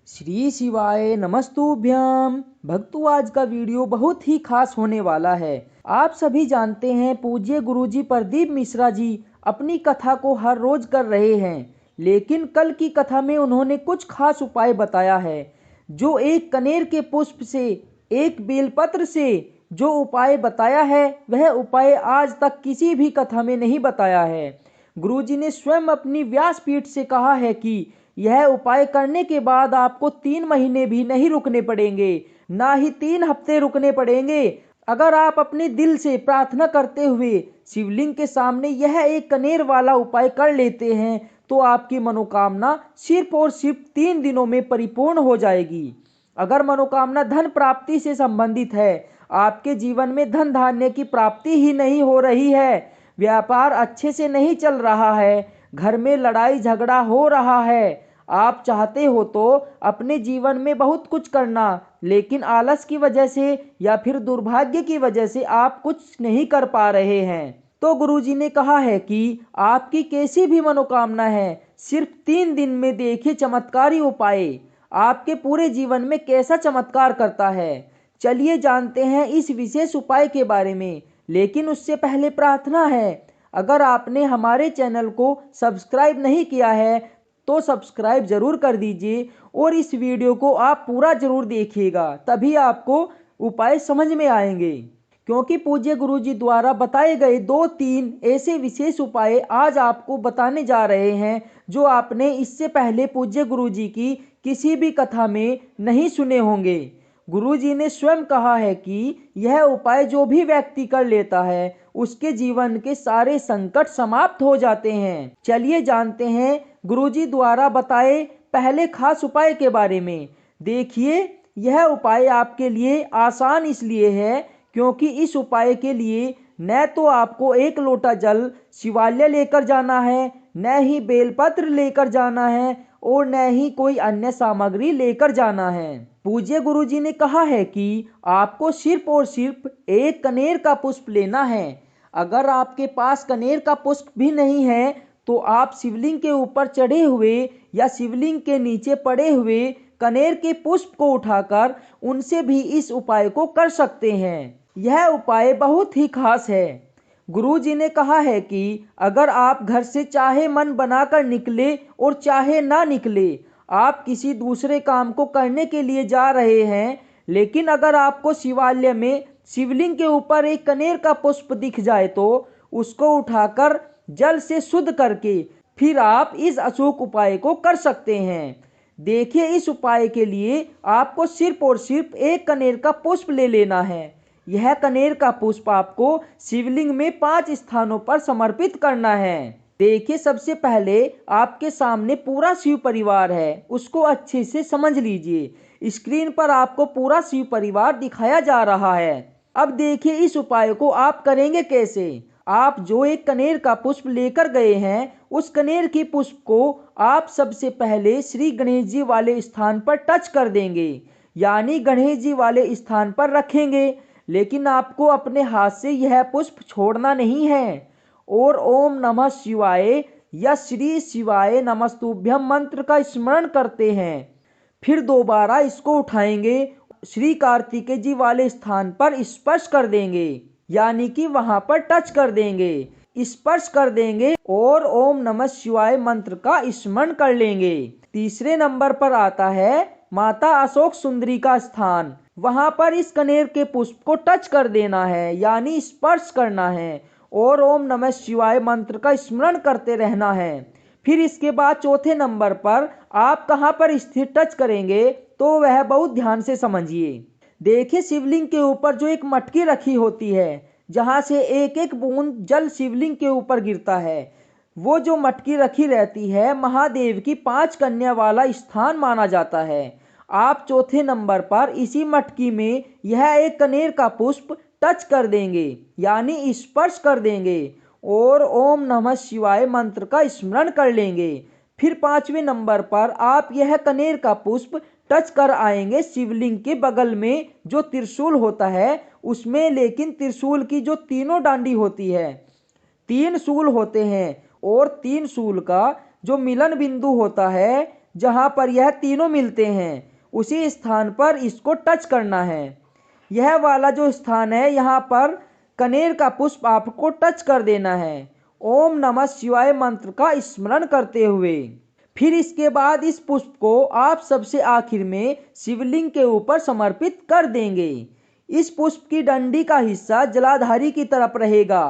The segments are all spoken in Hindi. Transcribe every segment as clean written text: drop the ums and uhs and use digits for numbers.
श्री शिवाय नमस्तुभ्यम। भक्तों, आज का वीडियो बहुत ही खास होने वाला है। आप सभी जानते हैं पूज्य गुरुजी प्रदीप मिश्रा जी अपनी कथा को हर रोज कर रहे हैं, लेकिन कल की कथा में उन्होंने कुछ खास उपाय बताया है। जो एक कनेर के पुष्प से, एक बेलपत्र से जो उपाय बताया है, वह उपाय आज तक किसी भी कथा में नहीं बताया है। गुरुजी ने स्वयं अपनी व्यासपीठ से कहा है कि यह उपाय करने के बाद आपको 3 महीने भी नहीं रुकने पड़ेंगे, ना ही 3 हफ्ते रुकने पड़ेंगे। अगर आप अपने दिल से प्रार्थना करते हुए शिवलिंग के सामने यह एक कनेर वाला उपाय कर लेते हैं तो आपकी मनोकामना सिर्फ और सिर्फ 3 दिनों में परिपूर्ण हो जाएगी। अगर मनोकामना धन प्राप्ति से संबंधित है, आपके जीवन में धन धान्य की प्राप्ति ही नहीं हो रही है, व्यापार अच्छे से नहीं चल रहा है, घर में लड़ाई झगड़ा हो रहा है, आप चाहते हो तो अपने जीवन में बहुत कुछ करना, लेकिन आलस की वजह से या फिर दुर्भाग्य की वजह से आप कुछ नहीं कर पा रहे हैं, तो गुरुजी ने कहा है कि आपकी कैसी भी मनोकामना है, सिर्फ 3 दिन में देखिए चमत्कारी उपाय आपके पूरे जीवन में कैसा चमत्कार करता है। चलिए जानते हैं इस विशेष उपाय के बारे में, लेकिन उससे पहले प्रार्थना है, अगर आपने हमारे चैनल को सब्सक्राइब नहीं किया है तो सब्सक्राइब जरूर कर दीजिए और इस वीडियो को आप पूरा जरूर देखिएगा, तभी आपको उपाय समझ में आएंगे। क्योंकि पूज्य गुरुजी द्वारा बताए गए 2-3 ऐसे विशेष उपाय आज आपको बताने जा रहे हैं जो आपने इससे पहले पूज्य गुरुजी की किसी भी कथा में नहीं सुने होंगे। गुरुजी ने स्वयं कहा है कि यह उपाय जो भी व्यक्ति कर लेता है उसके जीवन के सारे संकट समाप्त हो जाते हैं। चलिए जानते हैं गुरुजी द्वारा बताए पहले खास उपाय के बारे में। देखिए, यह उपाय आपके लिए आसान इसलिए है क्योंकि इस उपाय के लिए न तो आपको एक लोटा जल शिवालय लेकर जाना है, न ही बेलपत्र लेकर जाना है और न ही कोई अन्य सामग्री लेकर जाना है। पूज्य गुरुजी ने कहा है कि आपको सिर्फ और सिर्फ एक कनेर का पुष्प लेना है। अगर आपके पास कनेर का पुष्प भी नहीं है तो आप शिवलिंग के ऊपर चढ़े हुए या शिवलिंग के नीचे पड़े हुए कनेर के पुष्प को उठाकर उनसे भी इस उपाय को कर सकते हैं। यह उपाय बहुत ही खास है। गुरुजी ने कहा है कि अगर आप घर से चाहे मन बनाकर निकले और चाहे ना निकले, आप किसी दूसरे काम को करने के लिए जा रहे हैं, लेकिन अगर आपको शिवालय में शिवलिंग के ऊपर एक कनेर का पुष्प दिख जाए तो उसको उठाकर जल से शुद्ध करके फिर आप इस अचूक उपाय को कर सकते हैं। देखिए, इस उपाय के लिए आपको सिर्फ और सिर्फ एक कनेर का पुष्प ले लेना है। यह कनेर का पुष्प आपको शिवलिंग में 5 स्थानों पर समर्पित करना है। देखिए, सबसे पहले आपके सामने पूरा शिव परिवार है, उसको अच्छे से समझ लीजिए। स्क्रीन पर आपको पूरा शिव परिवार दिखाया जा रहा है। अब देखिए इस उपाय को आप करेंगे कैसे। आप जो एक कनेर का पुष्प लेकर गए हैं, उस कनेर के पुष्प को आप सबसे पहले श्री गणेश जी वाले स्थान पर टच कर देंगे, यानी गणेश जी वाले स्थान पर रखेंगे। लेकिन आपको अपने हाथ से यह पुष्प छोड़ना नहीं है और ओम नमः शिवाय या श्री शिवाय नमस्तुभ्यम मंत्र का स्मरण करते हैं। फिर दोबारा इसको उठाएंगे, श्री कार्तिकेय जी वाले स्थान पर स्पर्श कर देंगे, यानी कि वहां पर टच कर देंगे, स्पर्श कर देंगे और ओम नमः शिवाय मंत्र का स्मरण कर लेंगे। तीसरे नंबर पर आता है माता अशोक सुंदरी का स्थान। वहां पर इस कनेर के पुष्प को टच कर देना है, यानी स्पर्श करना है और ओम नमः शिवाय मंत्र का स्मरण करते रहना है। फिर इसके बाद चौथे नंबर पर आप कहां पर स्थित टच करेंगे तो वह बहुत ध्यान से समझिए। देखिए, शिवलिंग के ऊपर जो एक मटकी रखी होती है, जहां से एक एक बूंद जल शिवलिंग के ऊपर गिरता है, वो जो मटकी रखी रहती है महादेव की 5 कन्या वाला स्थान माना जाता है। आप चौथे नंबर पर इसी मटकी में यह एक कनेर का पुष्प टच कर देंगे, यानी स्पर्श कर देंगे और ओम नमः शिवाय मंत्र का स्मरण कर लेंगे। फिर 5वें नंबर पर आप यह कनेर का पुष्प टच कर आएंगे शिवलिंग के बगल में जो त्रिशूल होता है उसमें, लेकिन त्रिशूल की जो तीनों डांडी होती है, 3 शूल होते हैं और 3 शूल का जो मिलन बिंदु होता है जहां पर यह तीनों मिलते हैं उसी स्थान पर इसको टच करना है। यह वाला जो स्थान है यहाँ पर कनेर का पुष्प आपको टच कर देना है ओम नमः शिवाय मंत्र का स्मरण करते हुए। फिर इसके बाद इस पुष्प को आप सबसे आखिर में शिवलिंग के ऊपर समर्पित कर देंगे। इस पुष्प की डंडी का हिस्सा जलाधारी की तरफ रहेगा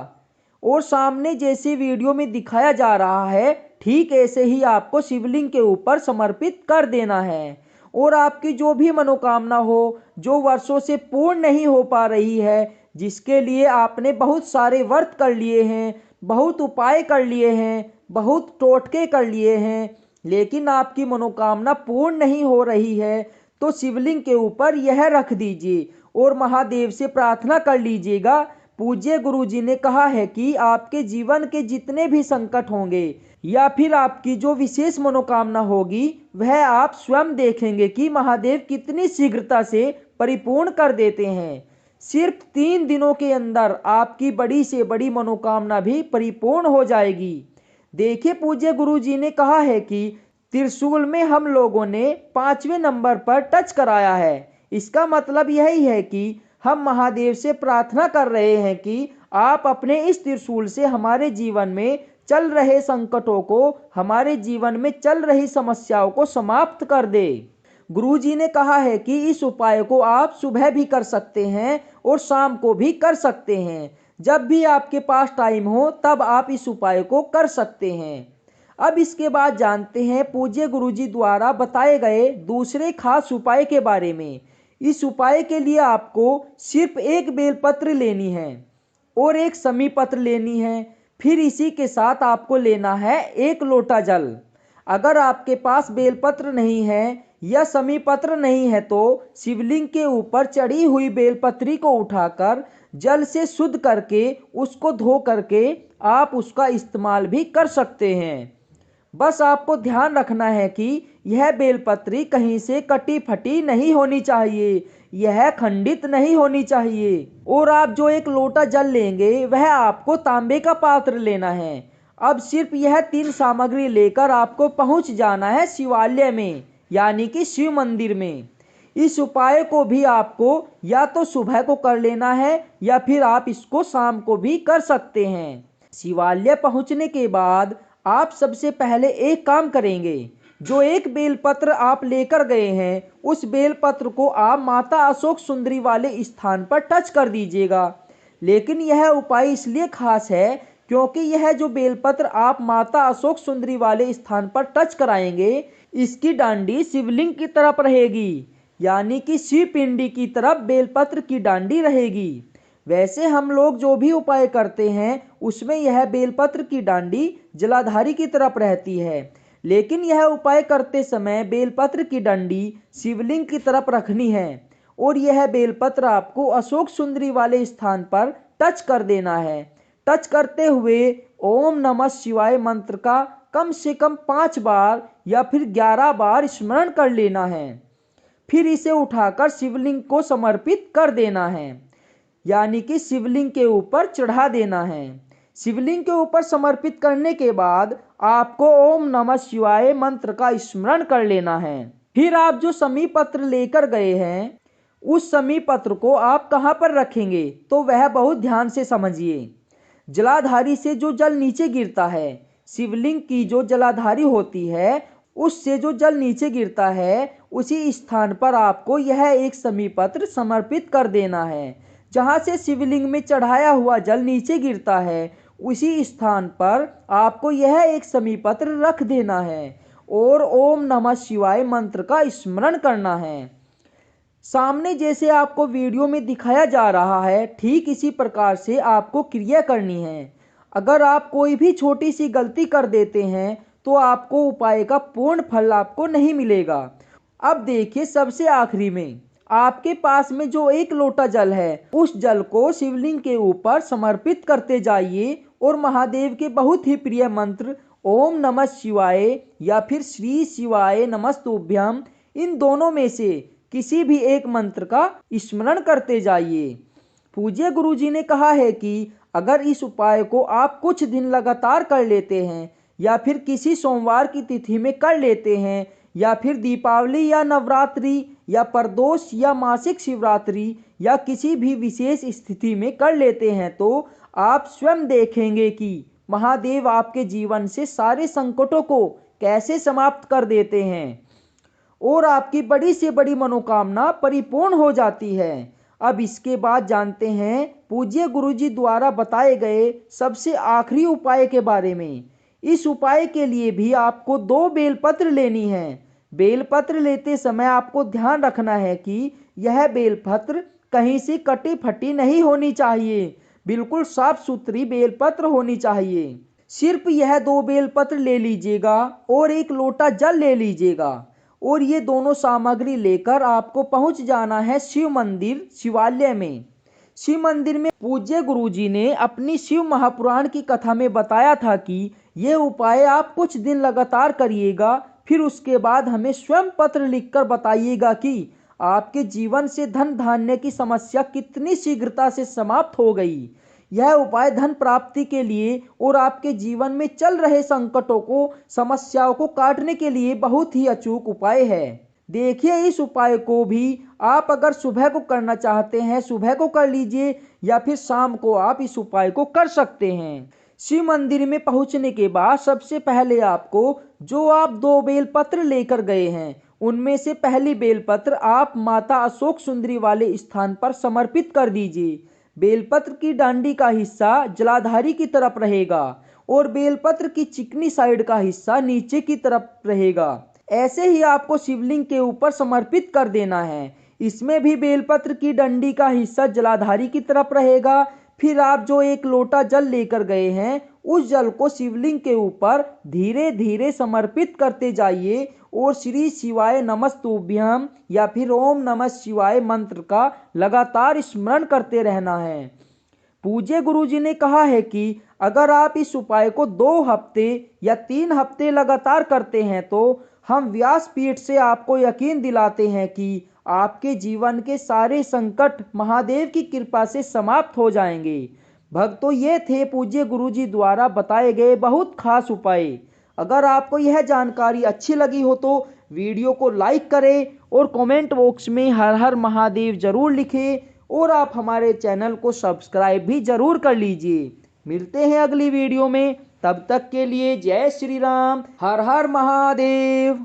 और सामने जैसे वीडियो में दिखाया जा रहा है ठीक ऐसे ही आपको शिवलिंग के ऊपर समर्पित कर देना है। और आपकी जो भी मनोकामना हो, जो वर्षों से पूर्ण नहीं हो पा रही है, जिसके लिए आपने बहुत सारे व्रत कर लिए हैं, बहुत उपाय कर लिए हैं, बहुत टोटके कर लिए हैं, लेकिन आपकी मनोकामना पूर्ण नहीं हो रही है, तो शिवलिंग के ऊपर यह रख दीजिए और महादेव से प्रार्थना कर लीजिएगा। पूज्य गुरुजी ने कहा है कि आपके जीवन के जितने भी संकट होंगे या फिर आपकी जो विशेष मनोकामना होगी वह आप स्वयं देखेंगे कि महादेव कितनी शीघ्रता से परिपूर्ण कर देते हैं। सिर्फ 3 दिनों के अंदर आपकी बड़ी से बड़ी मनोकामना भी परिपूर्ण हो जाएगी। देखिए पूज्य गुरुजी ने कहा है कि त्रिशूल में हम लोगों ने 5वें नंबर पर टच कराया है। इसका मतलब यही है कि हम महादेव से प्रार्थना कर रहे हैं कि आप अपने इस त्रिशूल से हमारे जीवन में चल रहे संकटों को, हमारे जीवन में चल रही समस्याओं को समाप्त कर दे। गुरुजी ने कहा है कि इस उपाय को आप सुबह भी कर सकते हैं और शाम को भी कर सकते हैं। जब भी आपके पास टाइम हो तब आप इस उपाय को कर सकते हैं। अब इसके बाद जानते हैं पूज्य गुरुजी द्वारा बताए गए दूसरे खास उपाय के बारे में। इस उपाय के लिए आपको सिर्फ एक बेलपत्र लेनी है और एक समी पत्र लेनी है। फिर इसी के साथ आपको लेना है 1 लोटा जल। अगर आपके पास बेलपत्र नहीं है या समी पत्र नहीं है तो शिवलिंग के ऊपर चढ़ी हुई बेलपत्री को उठाकर जल से शुद्ध करके उसको धो करके आप उसका इस्तेमाल भी कर सकते हैं। बस आपको ध्यान रखना है कि यह बेलपत्री कहीं से कटी फटी नहीं होनी चाहिए, यह खंडित नहीं होनी चाहिए। और आप जो 1 लोटा जल लेंगे वह आपको तांबे का पात्र लेना है। अब सिर्फ यह 3 सामग्री लेकर आपको पहुंच जाना है शिवालय में, यानी कि शिव मंदिर में। इस उपाय को भी आपको या तो सुबह को कर लेना है या फिर आप इसको शाम को भी कर सकते हैं। शिवालय पहुंचने के बाद आप सबसे पहले एक काम करेंगे। जो 1 बेलपत्र आप लेकर गए हैं उस बेलपत्र को आप माता अशोक सुंदरी वाले स्थान पर टच कर दीजिएगा। लेकिन यह उपाय इसलिए खास है क्योंकि यह जो बेलपत्र आप माता अशोक सुंदरी वाले स्थान पर टच कराएंगे इसकी डांडी शिवलिंग की तरफ रहेगी, यानी कि शिव पिंडी की तरफ बेलपत्र की डांडी रहेगी। वैसे हम लोग जो भी उपाय करते हैं उसमें यह बेलपत्र की डांडी जलाधारी की तरफ रहती है, लेकिन यह उपाय करते समय बेलपत्र की डंडी शिवलिंग की तरफ रखनी है और यह बेलपत्र आपको अशोक सुंदरी वाले स्थान पर टच कर देना है। टच करते हुए ओम नमः शिवाय मंत्र का कम से कम 5 बार या फिर 11 बार स्मरण कर लेना है। फिर इसे उठाकर शिवलिंग को समर्पित कर देना है, यानी कि शिवलिंग के ऊपर चढ़ा देना है। शिवलिंग के ऊपर समर्पित करने के बाद आपको ओम नमः शिवाय मंत्र का स्मरण कर लेना है। फिर आप जो समी पत्र लेकर गए हैं उस समी पत्र को आप कहां पर रखेंगे तो वह बहुत ध्यान से समझिए। जलाधारी से जो जल नीचे गिरता है, शिवलिंग की जो जलाधारी होती है उससे जो जल नीचे गिरता है उसी स्थान पर आपको यह एक समी पत्र समर्पित कर देना है। जहां से शिवलिंग में चढ़ाया हुआ जल नीचे गिरता है उसी स्थान पर आपको यह एक समी पत्र रख देना है और ओम नमः शिवाय मंत्र का स्मरण करना है। सामने जैसे आपको वीडियो में दिखाया जा रहा है ठीक इसी प्रकार से आपको क्रिया करनी है। अगर आप कोई भी छोटी सी गलती कर देते हैं तो आपको उपाय का पूर्ण फल आपको नहीं मिलेगा। अब देखिए सबसे आखिरी में आपके पास में जो 1 लोटा जल है उस जल को शिवलिंग के ऊपर समर्पित करते जाइए और महादेव के बहुत ही प्रिय मंत्र ओम नमः शिवाय या फिर श्री शिवाय नमस्तुभ्यम, इन दोनों में से किसी भी एक मंत्र का स्मरण करते जाइए। पूज्य गुरुजी ने कहा है कि अगर इस उपाय को आप कुछ दिन लगातार कर लेते हैं या फिर किसी सोमवार की तिथि में कर लेते हैं या फिर दीपावली या नवरात्रि या प्रदोष या मासिक शिवरात्रि या किसी भी विशेष स्थिति में कर लेते हैं तो आप स्वयं देखेंगे कि महादेव आपके जीवन से सारे संकटों को कैसे समाप्त कर देते हैं और आपकी बड़ी से बड़ी मनोकामना परिपूर्ण हो जाती है। अब इसके बाद जानते हैं पूज्य गुरुजी द्वारा बताए गए सबसे आखिरी उपाय के बारे में। इस उपाय के लिए भी आपको 2 बेलपत्र लेनी है। बेलपत्र लेते समय आपको ध्यान रखना है कि यह बेलपत्र कहीं से कटी फटी नहीं होनी चाहिए, बिल्कुल साफ सुथरी बेलपत्र होनी चाहिए। सिर्फ यह 2 बेलपत्र ले लीजिएगा और 1 लोटा जल ले लीजिएगा और ये दोनों सामग्री लेकर आपको पहुंच जाना है शिव मंदिर शिवालय में। शिव मंदिर में पूज्य गुरुजी ने अपनी शिव महापुराण की कथा में बताया था कि ये उपाय आप कुछ दिन लगातार करिएगा, फिर उसके बाद हमें स्वयं पत्र लिखकर बताइएगा कि आपके जीवन से धन धान्य की समस्या कितनी शीघ्रता से समाप्त हो गई। यह उपाय धन प्राप्ति के लिए और आपके जीवन में चल रहे संकटों को समस्याओं को काटने के लिए बहुत ही अचूक उपाय है। देखिए इस उपाय को भी आप अगर सुबह को करना चाहते हैं सुबह को कर लीजिए या फिर शाम को आप इस उपाय को कर सकते हैं। शिव मंदिर में पहुंचने के बाद सबसे पहले आपको जो आप 2 बेलपत्र लेकर गए हैं उनमें से पहली बेलपत्र आप माता अशोक सुंदरी वाले स्थान पर समर्पित कर दीजिए। बेलपत्र की डांडी का हिस्सा जलाधारी की तरफ रहेगा और बेलपत्र की चिकनी साइड का हिस्सा नीचे की तरफ रहेगा। ऐसे ही आपको शिवलिंग के ऊपर समर्पित कर देना है। इसमें भी बेलपत्र की डंडी का हिस्सा जलाधारी की तरफ रहेगा। फिर आप जो 1 लोटा जल लेकर गए हैं उस जल को शिवलिंग के ऊपर धीरे धीरे समर्पित करते जाइए और श्री शिवाय नमस्तुभ्यम या फिर ओम नमः शिवाय मंत्र का लगातार स्मरण करते रहना है। पूज्य गुरुजी ने कहा है कि अगर आप इस उपाय को 2 हफ्ते या 3 हफ्ते लगातार करते हैं तो हम व्यासपीठ से आपको यकीन दिलाते हैं कि आपके जीवन के सारे संकट महादेव की कृपा से समाप्त हो जाएंगे। भक्तों, ये थे पूज्य गुरुजी द्वारा बताए गए बहुत खास उपाय। अगर आपको यह जानकारी अच्छी लगी हो तो वीडियो को लाइक करें और कमेंट बॉक्स में हर हर महादेव जरूर लिखें और आप हमारे चैनल को सब्सक्राइब भी जरूर कर लीजिए। मिलते हैं अगली वीडियो में, तब तक के लिए जय श्री राम, हर हर महादेव।